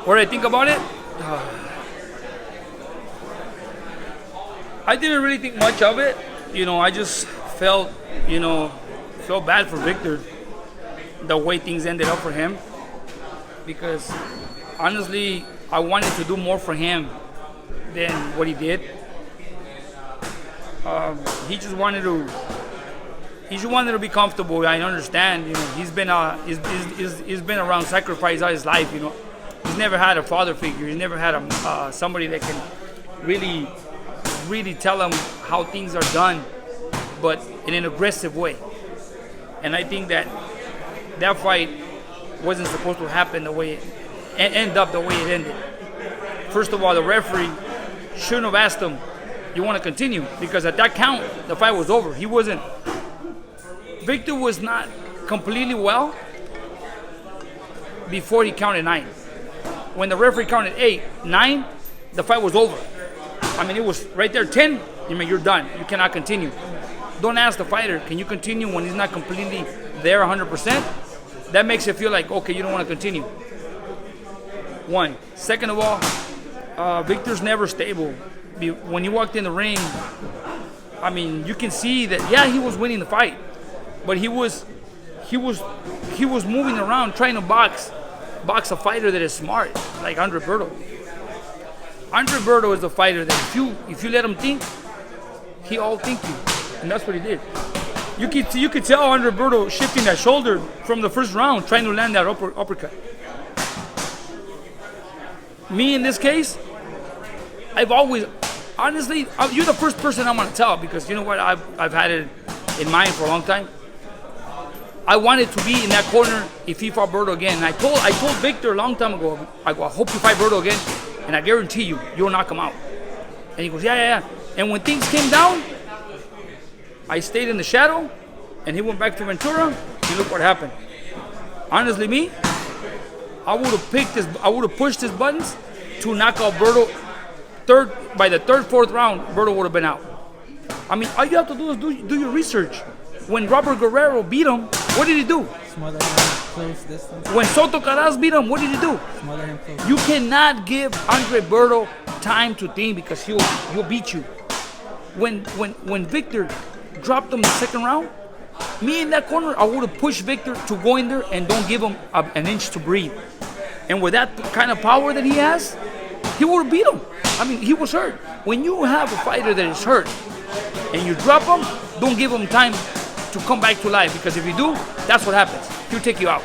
What I think about it? I didn't really think much of it. I just felt bad for Victor, the way things ended up for him. Because honestly, I wanted to do more for him than what he did. He just wanted to be comfortable. I understand. He's been around sacrifice all his life. He's never had a father figure. He's never had somebody that can really tell him how things are done, but in an aggressive way. And I think that fight wasn't supposed to happen the way and end up the way it ended. First of all, the referee shouldn't have asked him, "You want to continue?" Because at that count, the fight was over. Victor was not completely well before he counted 9. When the referee counted 8, 9, the fight was over. It was right there, 10, you're done. You cannot continue. Don't ask the fighter, can you continue when he's not completely there 100%? That makes it feel like, okay, you don't want to continue. One. Second of all, Victor's never stable. When he walked in the ring, you can see that, yeah, he was winning the fight, but he was moving around trying to box a fighter that is smart, like Andre Berto. Andre Berto is a fighter that if you let him think, he out-think you, and that's what he did. You could tell Andre Berto shifting that shoulder from the first round, trying to land that uppercut. Me, in this case, I've always, honestly, you're the first person I'm going to tell, because you know what, I've had it in mind for a long time. I wanted to be in that corner if he fought Berto again. And I told Victor a long time ago, I hope you fight Berto again, and I guarantee you'll knock him out. And he goes, yeah. And when things came down, I stayed in the shadow, and he went back to Ventura, and look what happened. Honestly, I would have pushed his buttons to knock out Berto. By the third, fourth round, Berto would have been out. All you have to do is do your research. When Robert Guerrero beat him, what did he do? Smother him close distance. When Soto Caraz beat him, what did he do? Smother him close. You cannot give Andre Berto time to think, because he'll beat you. When Victor dropped him the second round, me in that corner, I would have pushed Victor to go in there and don't give him an inch to breathe. And with that kind of power that he has, he would have beat him. He was hurt. When you have a fighter that is hurt and you drop him, don't give him time to come back to life, because if you do, that's what happens. He'll take you out.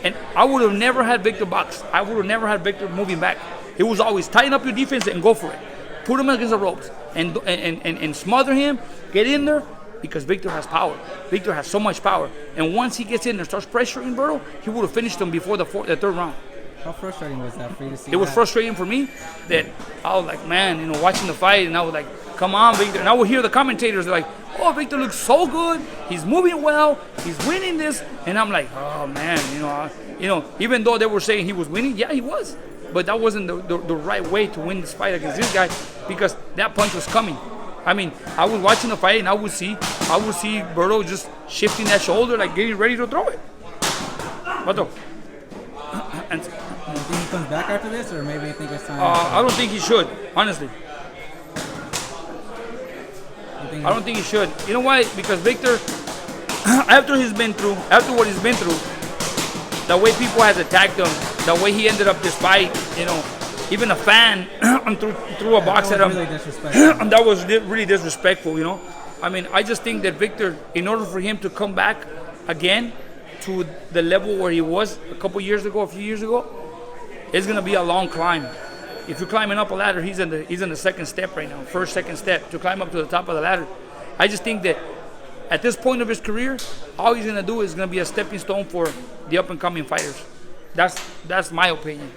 And I would have never had Victor box. I would have never had Victor moving back. It was always tighten up your defense and go for it. Put him against the ropes and smother him, get in there, because Victor has power. Victor has so much power. And once he gets in there and starts pressuring Berto, he would have finished him before the third round. How frustrating was that for you to see? It was frustrating for me that I was like, man, watching the fight, and I was like, come on, Victor. And I would hear the commentators like, oh, Victor looks so good. He's moving well. He's winning this. And I'm like, oh, man, even though they were saying he was winning, yeah, he was. But that wasn't the right way to win this fight against this guy, because that punch was coming. I was watching the fight, and I would see Berto just shifting that shoulder, like getting ready to throw it. Berto. And you think he comes back after this, or maybe you think it's time? I don't think he should, honestly. I don't think he should. You know why? Because Victor, after what he's been through, the way people has attacked him, the way he ended up this fight, even a fan threw a box at him. Really disrespectful. That was really disrespectful, I just think that Victor, in order for him to come back again to the level where he was a few years ago, it's gonna be a long climb. If you're climbing up a ladder, he's in the second step right now, second step to climb up to the top of the ladder. I just think that at this point of his career, all he's gonna do is gonna be a stepping stone for the up and coming fighters. That's my opinion.